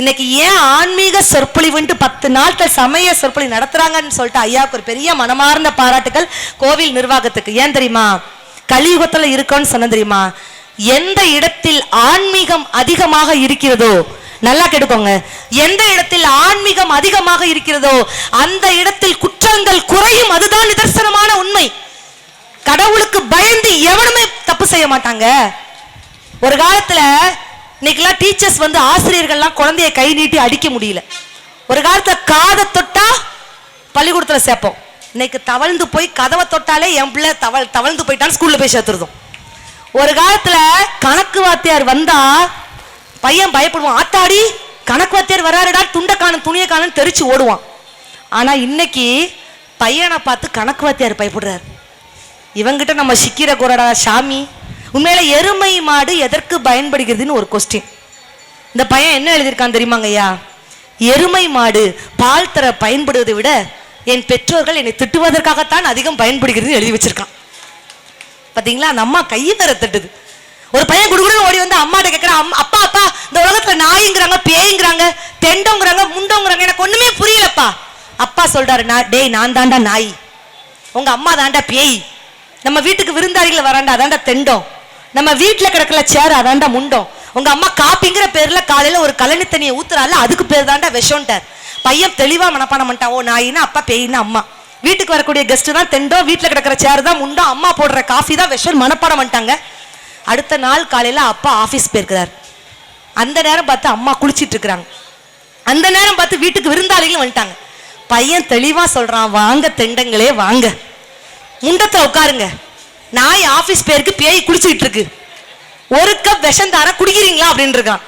இன்னைக்கு ஏன் ஆன்மீக சொற்பொழிவுன்ட்டு 10 நாட்கள் சமய சொற்பொழிவு நடத்துறாங்கன்னு சொல்லிட்டு ஐயாவுக்கு ஒரு பெரிய மனமார்ந்த பாராட்டுகள் கோவில் நிர்வாகத்துக்கு. ஏன் தெரியுமா? கலியுகத்துல இருக்கோன்னு சொன்ன தெரியுமா? எந்த இடத்தில் ஆன்மீகம் அதிகமாக இருக்கிறதோ, நல்லா கேட்டுக்கோங்க, எந்த இடத்தில் ஆன்மீகம் அதிகமாக இருக்கிறதோ அந்த இடத்தில் குற்றங்கள் குறையும். அதுதான் நிதர்சனமான உண்மை. கடவுளுக்கு பயந்து எவனுமே தப்பு செய்ய மாட்டாங்க. ஒரு காலத்துல இன்னைக்கெல்லாம் டீச்சர்ஸ் ஆசிரியர்கள்லாம் குழந்தைய கை நீட்டி அடிக்க முடியல. ஒரு காலத்துல காதை தொட்டா பள்ளிக்கூடத்துல சேர்ப்போம். இன்னைக்கு தவழ்ந்து போய் கதவை தொட்டாலே என் பிள்ளை தவழ்ந்து போயிட்டான்னு ஸ்கூல்ல போய் சேர்த்துருந்தோம். ஒரு காலத்துல கணக்கு வாத்தியார் வந்தா பையன் பயப்படுவான், ஆத்தாடி கணக்கு வாத்தியார் வராருடா, துண்டை காணும் துணியை காணும் தெரிச்சு ஓடுவான். ஆனா இன்னைக்கு பையனை பார்த்து கணக்கு வாத்தியார் பயப்படுறாரு. இவங்கிட்ட நம்ம சிக்கிர குரடா சாமி. உண்மையில எருமை மாடு எதற்கு பயன்படுகிறதுன்னு ஒரு கொஸ்டின். இந்த பையன் என்ன எழுதியிருக்கான் தெரியுமாங்க ஐயா? எருமை மாடு பால் தர பயன்படுவதை விட என் பெற்றோர்கள் என்னை திட்டுவதற்காகத்தான் அதிகம் பயன்படுகிறது எழுதி வச்சிருக்கான். பாத்தீங்களா? அந்த அம்மா கையை வேற தட்டுது. ஒரு பையன் குடுகுடுன்னு ஓடி வந்து அம்மாட்ட கேட்கிறான், அப்பா அப்பா இந்த உலகத்துல நாய்ங்கிறாங்க, பேய்ங்கிறாங்க, தெண்டோங்கிறாங்க, முண்டோங்கிறாங்க, எனக்கு ஒண்ணுமே புரியலப்பா. அப்பா சொல்றாரு, டேய் நான் தாண்டா நாய், உங்க அம்மா தாண்டா பேய், நம்ம வீட்டுக்கு விருந்தாளிகள் வராண்டா அதாண்டா தெண்டம், நம்ம வீட்டுல கிடக்கல சேர் அதாண்டா முண்டம், உங்க அம்மா காப்பிங்கிற பேர்ல காலையில ஒரு கழனி தண்ணியை ஊத்துறாள் அதுக்கு பேர் தாண்டா விஷம்ட்டார். பையன் தெளிவா மனப்பாடம் பண்ணிட்டான். ஓ நாயின்னா அப்பா, பேயின்னா அம்மா, வீட்டுக்கு வரக்கூடிய கெஸ்ட் தான் தெண்டோ, வீட்டுல கிடக்கிற சேர் தான் முண்டம், அம்மா போடுற காஃபி தான் விஷம் மனப்பாடம் பண்ணிட்டாங்க. அடுத்த நாள் காலையில அப்பா ஆபீஸ் போயிருக்கிறார். அந்த நேரம் பார்த்து அம்மா குளிச்சிட்டு இருக்கிறாங்க. அந்த நேரம் பார்த்து வீட்டுக்கு விருந்தாளிகள் வந்துட்டாங்க. பையன் தெளிவா சொல்றான், வாங்க தெண்டங்களே வாங்க, முண்டத்தை உட்காருங்க, நாய் ஆபீஸ் பேருக்கு பேய் குளிச்சுட்டு இருக்கு, ஒரு கப் விஷம் தார குடிக்கிறீங்களா அப்படின்னு இருக்கான்.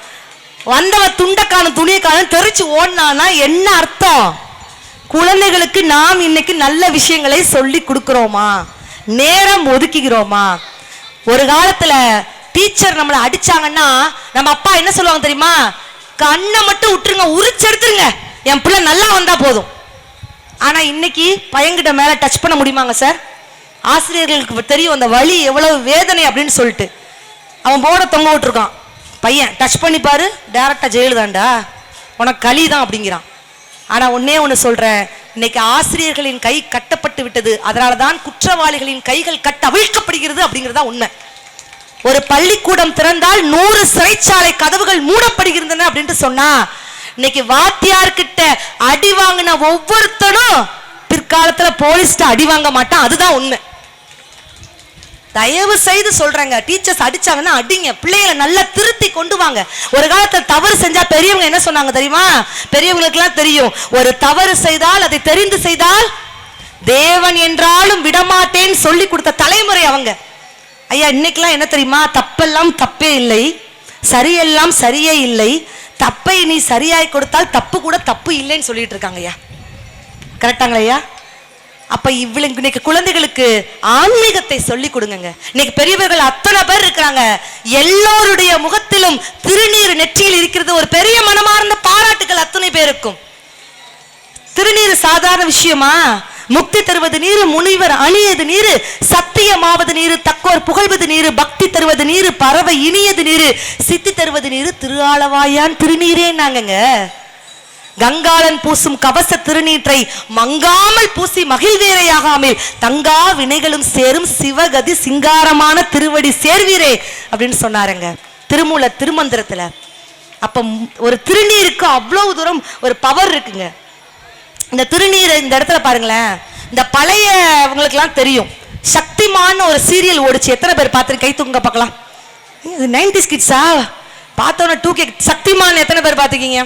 வந்தவ துண்டக்கான துணியக்கான தெரிச்சு ஓடினானா என்ன அர்த்தம்? குழந்தைகளுக்கு நாம் இன்னைக்கு நல்ல விஷயங்களை சொல்லி கொடுக்கிறோமா, நேரம் ஒதுக்குகிறோமா? ஒரு காலத்துல டீச்சர் நம்மளை அடிச்சாங்கன்னா நம்ம அப்பா என்ன சொல்லுவாங்க தெரியுமா? கண்ணை மட்டும் விட்டுருங்க, உரிச்சு எடுத்துருங்க, என் பிள்ளை நல்லா வந்தா போதும். ஆனா இன்னைக்கு பையன்கிட்ட மேல டச் பண்ண முடியுமாங்க சார்? ஆசிரியர்களுக்கு தெரியும் அந்த வலி எவ்வளவு வேதனை அப்படின்னு சொல்லிட்டு அவன் போட தொங்க விட்டுருக்கான். பையன் டச் பண்ணி பாரு, டைரக்டா ஜெயிலு தான்டா, உனக்கு களி தான் அப்படிங்கிறான். ஆனா ஒன்னே ஒண்ணு சொல்றேன், இன்னைக்கு ஆசிரியர்களின் கை கட்டப்பட்டு விட்டது, அதனாலதான் குற்றவாளிகளின் கைகள் கட்ட அவிழ்க்கப்படுகிறது அப்படிங்கிறதா உண்மை. ஒரு பள்ளிக்கூடம் திறந்தால் 100 சிறைச்சாலை கதவுகள் மூடப்படுகின்றன அப்படின்ட்டு சொன்னா, இன்னைக்கு வாத்தியார்கிட்ட அடி வாங்கின ஒவ்வொருத்தனும் பிற்காலத்துல போலீஸ்ட அடி வாங்க மாட்டான், அதுதான் உண்மை. தயவு செய்து சொல்றாங்க, டீச்சர்ஸ் அடிச்சாங்கன்னா அடிங்க, பிள்ளைகளை நல்லா திருத்தி கொண்டு வாங்க. ஒரு காலத்துல தவறு செஞ்சா பெரியவங்க என்ன சொன்னாங்க தெரியுமா? பெரியவங்களுக்கு எல்லாம் தெரியும், ஒரு தவறு செய்தால் அதை தெரிந்து செய்தால் தேவன் என்றாலும் விடமாட்டேன்னு சொல்லி கொடுத்த தலைமுறை அவங்க. ஐயா இன்னைக்கெல்லாம் என்ன தெரியுமா? தப்பெல்லாம் தப்பே இல்லை, சரியெல்லாம் சரியே இல்லை, தப்பை நீ சரியாய் கொடுத்தால் தப்பு கூட தப்பு இல்லைன்னு சொல்லிட்டு இருக்காங்க. ஐயா கரெக்டாங்களா ஐயா? அப்ப இவ்வளவு இன்னைக்கு குழந்தைகளுக்கு ஆன்மீகத்தை சொல்லி கொடுங்க. இன்னைக்கு பெரியவர்கள் அத்தனை பேர் இருக்கிறாங்க, எல்லோருடைய முகத்திலும் திருநீர் நெற்றியில் இருக்கிறது. ஒரு பெரிய மனமார்ந்த பாராட்டுகள் அத்தனை பேருக்கும். திருநீர் சாதாரண விஷயமா? முக்தி தருவது நீரு, முனிவர் அணியது நீரு, சத்தியமாவது நீரு, தக்கோர் புகழ்வது நீரு, பக்தி தருவது நீரு, பறவை இனியது நீரு, சித்தி தருவது நீரு, திருஆலவாயான் திருநீரே நாங்கங்க. கங்காளன் பூசும் கவச திருநீற்றை மங்காமல் பூசி மகிழ்வீரையாகாமல் தங்கா வினைகளும் சேரும் சிவகதி சிங்காரமான திருவடி சேர்வீரே அப்படின்னு சொன்னாருங்க திருமூல திருமந்திரத்துல. அப்ப ஒரு திருநீருக்கு அவ்வளவு தூரம் ஒரு பவர் இருக்குங்க. இந்த திருநீர் இந்த இடத்துல பாருங்களேன், இந்த பழையவங்களுக்கு எல்லாம் தெரியும், சக்திமான் ஒரு சீரியல் ஓடிச்சு. எத்தனை பேர் பார்த்து கை தூங்க பார்க்கலாம்? 90s கிட்ஸா? பார்த்தோன்னா 2K சக்திமான் எத்தனை பேர் பார்த்துக்கீங்க?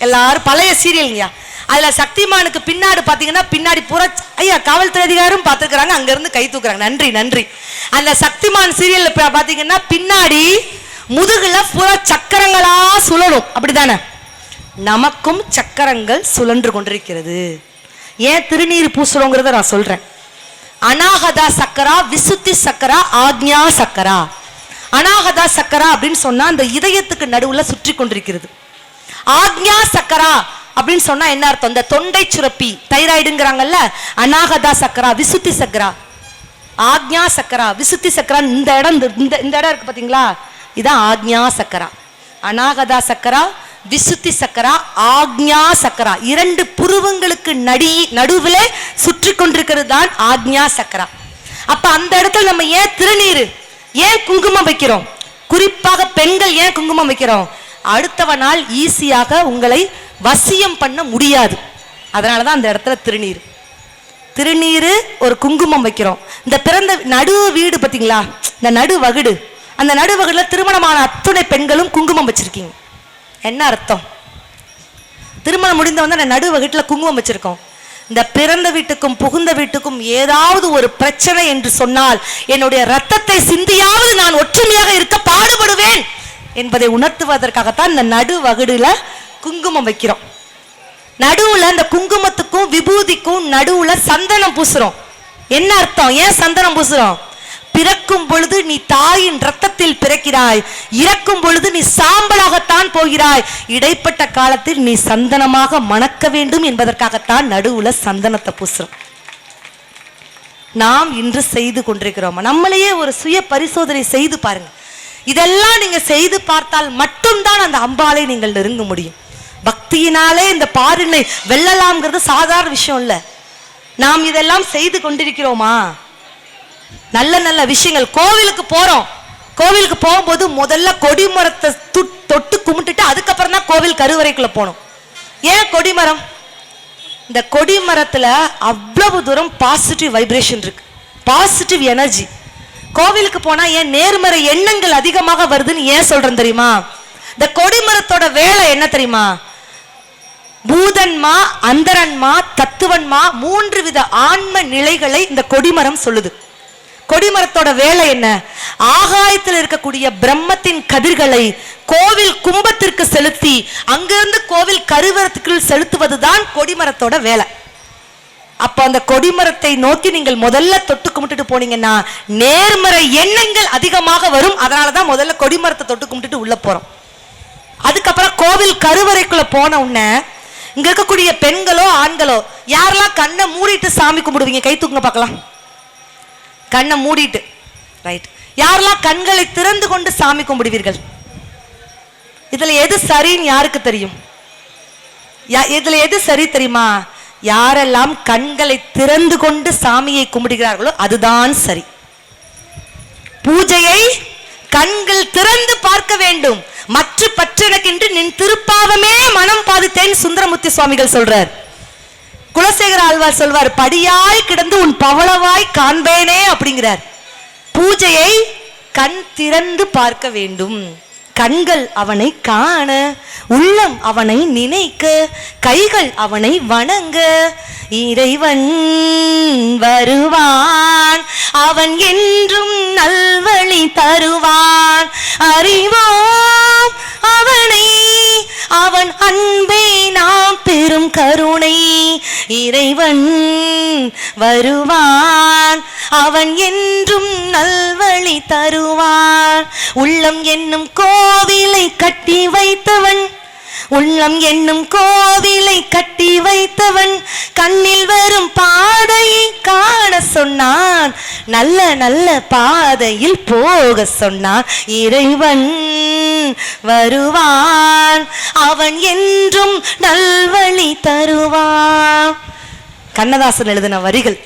எல்லாரும் பழைய சீரியல்ங்கய்யா. அதுல சக்திமானுக்கு பின்னாடி பாத்தீங்கன்னா பின்னாடி பூரா ஐயா காவல்துறை அதிகாரம் பார்த்துக்கிறாங்க, அங்க இருந்து கை தூக்குறாங்க. நன்றி நன்றி. அந்த சக்திமான் சீரியல் பாத்தீங்கன்னா பின்னாடி முதுகுல பூரா சக்கரங்களா சுழலும், அப்படிதானே? நமக்கும் சக்கரங்கள் சுழன்று கொண்டிருக்கிறது. ஏன் திருநீர் பூசுறோங்கிறத நான் சொல்றேன். அநாகதா சக்கரா, விசுத்தி சக்கரா, ஆக்ஞா சக்கரா. அநாகதா சக்கரா அப்படின்னு சொன்னா அந்த இதயத்துக்கு நடுவுல சுற்றி கொண்டிருக்கிறது. ஆக்ஞா சக்கரா அப்படின்னு சொன்னா என்ன அர்த்தம்? இந்த தொண்டை சுரப்பி தைராய்டுங்கிறாங்கல்ல, அநாகதா சக்கரா, விசுத்தி சக்கரா, ஆக்ஞா சக்கரா, விசுத்தி சக்கரா. இந்த இடம் இந்த இடம் இருக்கு பாத்தீங்களா, இதான் ஆக்ஞா சக்கரா. அநாகதா சக்கரா, விசுத்தி சக்கரா, ஆக்ஞா சக்கரா. 2 புருவங்களுக்கு நடுவில் சுற்றி கொண்டிருக்கிறது தான் ஆக்ஞா சக்கரா. அப்ப அந்த இடத்துல நம்ம ஏன் திருநீர், ஏன் குங்குமம் வைக்கிறோம்? குறிப்பாக பெண்கள் ஏன் குங்குமம் வைக்கிறோம்? அடுத்தவனால் ஈஸியாக உங்களை வசியம் பண்ண முடியாது, அதனாலதான் அந்த இடத்துல திருநீர். திருநீர் ஒரு குங்குமம் வைக்கிறோம். இந்த பிறந்த நடு வீடு பாத்தீங்களா, இந்த நடு வகுடு, அந்த நடு வகுடுல திருமணமான அத்துணை பெண்களும் குங்குமம் வச்சிருக்கீங்க. என்ன அர்த்தம்? திருமணம் முடிந்த வந்து அந்த நடு வகுட்டுல குங்குமம் வச்சிருக்கோம். இந்த பிறந்த வீட்டுக்கும் புகுந்த வீட்டுக்கும் ஏதாவது ஒரு பிரச்சனை என்று சொன்னால் என்னுடைய ரத்தத்தை சிந்தியாவது நான் ஒற்றுமையாக இருக்க பாடுபடுவேன் என்பதை உணர்த்துவதற்காகத்தான் இந்த நடு வகுடுல குங்குமம் வைக்கிறோம். நடுவுல இந்த குங்குமத்துக்கும் விபூதிக்கும் நடுவுல சந்தனம் பூசுறோம். என்ன அர்த்தம்? ஏன் சந்தனம் பூசுறோம்? பிறக்கும் பொழுது நீ தாயின் ரத்தத்தில் பிறக்கிறாய், இறக்கும் பொழுது நீ சாம்பலாகத்தான் போகிறாய், இடைப்பட்ட காலத்தில் நீ சந்தனமாக மணக்க வேண்டும் என்பதற்காகத்தான் நடுவுல சந்தனத்தை பூசுறோம். நாம் இன்று செய்து கொண்டிருக்கிறோமா? நம்மளையே ஒரு சுய பரிசோதனை செய்து பாருங்க. இதெல்லாம் நீங்க செய்து பார்த்தால் மட்டும்தான் அந்த அம்பாளை நீங்கள் நெருங்க முடியும். பக்தியினாலே இந்த பாரினை வெல்லலாம்ங்கிறது சாதாரண விஷயம் இல்ல. நாம் இதெல்லாம் செய்து கொண்டிருக்கிறோமா? நல்ல நல்ல விஷயங்கள். கோவிலுக்கு போறோம், கோவிலுக்கு போகும்போது முதல்ல கொடிமரத்தை தொட்டு கும்பிட்டுட்டு அதுக்கப்புறம் தான் கோவில் கருவறைக்குள்ள போகணும். ஏன் கொடிமரம்? இந்த கொடிமரத்துல அவ்வளவு தூரம் பாசிட்டிவ் வைப்ரேஷன் இருக்கு, பாசிட்டிவ் எனர்ஜி. கோவிலுக்கு போனா ஏன் நேர்மறை எண்ணங்கள் அதிகமாக வருதுன்னு ஏன் சொல்றேன் தெரியுமா? இந்த கொடிமரத்தோட வேலை என்ன தெரியுமா? பூதன்மா, அந்தரன்மா, தத்துவன்மா, 3 வித ஆன்ம நிலைகளை இந்த கொடிமரம் சொல்லுது. கொடிமரத்தோட வேலை என்ன? ஆகாயத்தில் இருக்கக்கூடிய பிரம்மத்தின் கதிர்களை கோவில் கும்பத்திற்கு செலுத்தி அங்கிருந்து கோவில் கருவறத்துக்குள் செலுத்துவதுதான் கொடிமரத்தோட வேலை. அப்ப அந்த கொடிமரத்தை நோக்கி நீங்கள் முதல்ல தொட்டு கும்பிட்டுட்டு போனீங்கன்னா நேர்மறை எண்ணங்கள் அதிகமாக வரும். அதனாலதான் முதல்ல கொடிமரத்தை தொட்டு கும்பிட்டுட்டு உள்ள போறோம். அதுக்கப்புறம் கோவில் கருவறைக்குள்ள போன உடனே இங்க இருக்கக்கூடிய பெண்களோ ஆண்களோ யாரெல்லாம் கண்ணை மூடிட்டு சாமி கும்பிடுவீங்க? கை தூக்குங்க பார்க்கலாம். கண்ணை மூடிட்டு, ரைட். யாரெல்லாம் கண்களை திறந்து கொண்டு சாமி கும்பிடுவீர்கள்? இதுல எது சரின்னு யாருக்கு தெரியும்? இதுல எது சரி தெரியுமா? யாரெல்லாம் கண்களை திறந்து கொண்டு சாமியை கும்பிடுகிறார்களோ அதுதான் சரி. பூஜையை கண்கள் திறந்து பார்க்க வேண்டும். மற்ற பற்றனக்கென்று நின் திருப்பாவமே மனம் பாதித்தேன் சுந்தரமூர்த்தி சுவாமிகள் சொல்றார். குலசேகர ஆழ்வார் சொல்வார், படியாய் கிடந்து உன் பவளவாய் காண்பேனே அப்படிங்கிறார். பூஜையை கண் திறந்து பார்க்க வேண்டும். கண்கள் அவனை காண, உள்ளம் அவனை நினைக்க, கைகள் அவனை வணங்க. இறைவன் வருவான், அவன் என்றும் நல்வழி தருவான். அறிவோம் அவனை, அவன் அன்பே நாம் பெரும் கருணை. இறைவன் வருவான், அவன் என்றும் நல்வழி தருவான். உள்ளம் என்னும் கோவிலை கட்டி வைத்தவன், உள்ளம் என்னும் கோவிலை கட்டி வைத்தவன் கண்ணில் வரும் பாதையை காண சொன்னான், நல்ல நல்ல பாதையில் போக சொன்னான். இறைவன் வருவான், அவன் என்றும் நல்வழி தருவான். கண்ணதாசன் எழுதின வரிகள்.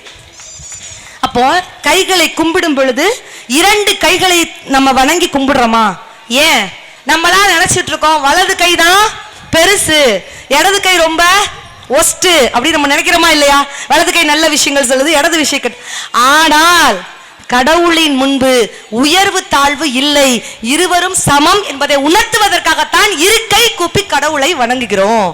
அப்போ கைகளை கும்பிடும் பொழுது 2 கைகளை நம்ம வணங்கி கும்பிடுறோமா? ஏன் நம்மளாம் நினைச்சிட்டு இருக்கோம் வலது கை தான் பெருசு, இடது கை ரொம்ப ஒஸ்ட் அப்படி நம்ம நினைக்கிறோமா இல்லையா? வலது கை நல்ல விஷயங்கள் சொல்லுது, இடது விஷயம். ஆனால் கடவுளின் முன்பு உயர்வு தாழ்வு இல்லை, இருவரும் சமம் என்பதை உணர்த்துவதற்காகத்தான் 2 கை கூப்பி கடவுளை வணங்குகிறோம்.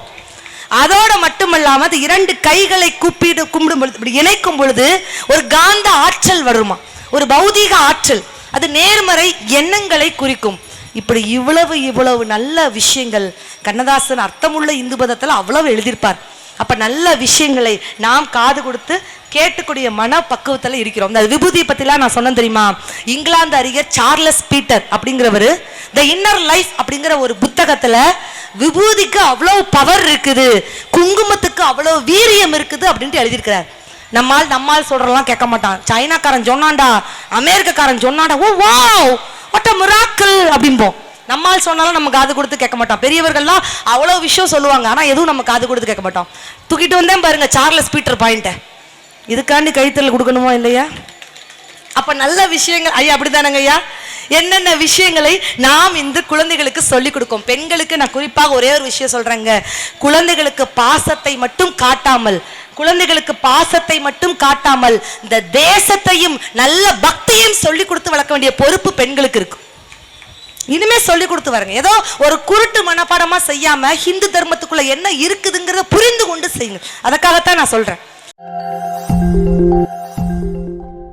அதோட மட்டுமல்லாம 2 கைகளை கும்பிடும் பொழுது, இப்படி இணைக்கும் பொழுது ஒரு காந்த ஆற்றல் வருமா, ஒரு பௌதீக ஆற்றல். அது நேர்மறை எண்ணங்களை குறிக்கும். இப்படி இவ்வளவு நல்ல விஷயங்கள் கண்ணதாசன் அர்த்தமுள்ள இந்து பதத்தில் அவ்வளவு எழுதியிருப்பார். அப்ப நல்ல விஷயங்களை நாம் காது கொடுத்து கேட்டுக்கூடிய மன பக்குவத்தில் இருக்கிறோம். இந்த விபூதி பத்திலாம் நான் சொன்னேன் தெரியுமா? இங்கிலாந்து அறிஞர் சார்லஸ் பீட்டர் அப்படிங்கிறவர் த இன்னர் லைஃப் அப்படிங்கிற ஒரு புத்தகத்துல விபூதிக்கு அவ்வளவு பவர் இருக்குது, குங்குமத்துக்கு அவ்வளவு வீரியம் இருக்குது அப்படின்ட்டு எழுதியிருக்கிறார். நம்மால் சொல்றலாம் கேட்க மாட்டான். சைனாக்காரன் சொன்னான்டா, அமெரிக்காரன் சொன்னான்டா, oh wow what a miracle அப்படிம்போம். நம்மால் சொன்னாலும் நம்ம காது கொடுத்து கேட்க மாட்டோம். பெரியவர்கள்லாம் அவ்வளவு விஷயம் சொல்லுவாங்க, ஆனா எதுவும் நம்ம காது கொடுத்து கேட்க மாட்டோம். தூக்கிட்டு வந்தேன் பாருங்க சார்லஸ் பீட்டர் பாயிண்ட. இதுக்காண்டி கழுத்தில் கொடுக்கணுமா இல்லையா? அப்ப நல்ல விஷயங்கள் ஐயா அப்படித்தானங்க ஐயா. என்னென்ன விஷயங்களை நாம் இந்த குழந்தைகளுக்கு சொல்லிக் கொடுக்கும். பெண்களுக்கு நான் குறிப்பாக ஒரே ஒரு விஷயம் சொல்றேங்க. குழந்தைகளுக்கு பாசத்தை மட்டும் காட்டாமல், குழந்தைகளுக்கு பாசத்தை மட்டும் காட்டாமல் இந்த தேசத்தையும் நல்ல பக்தியையும் சொல்லிக் கொடுத்து வளர்க்க வேண்டிய பொறுப்பு பெண்களுக்கு இருக்கு. இனிமே சொல்லி கொடுத்து வரங்க. ஏதோ ஒரு குருட்டு மனப்பாடமா செய்யாம ஹிந்து தர்மத்துக்குள்ள என்ன இருக்குதுங்கிறத புரிந்து கொண்டு செய்யுங்க. அதுக்காகத்தான் நான் சொல்றேன்.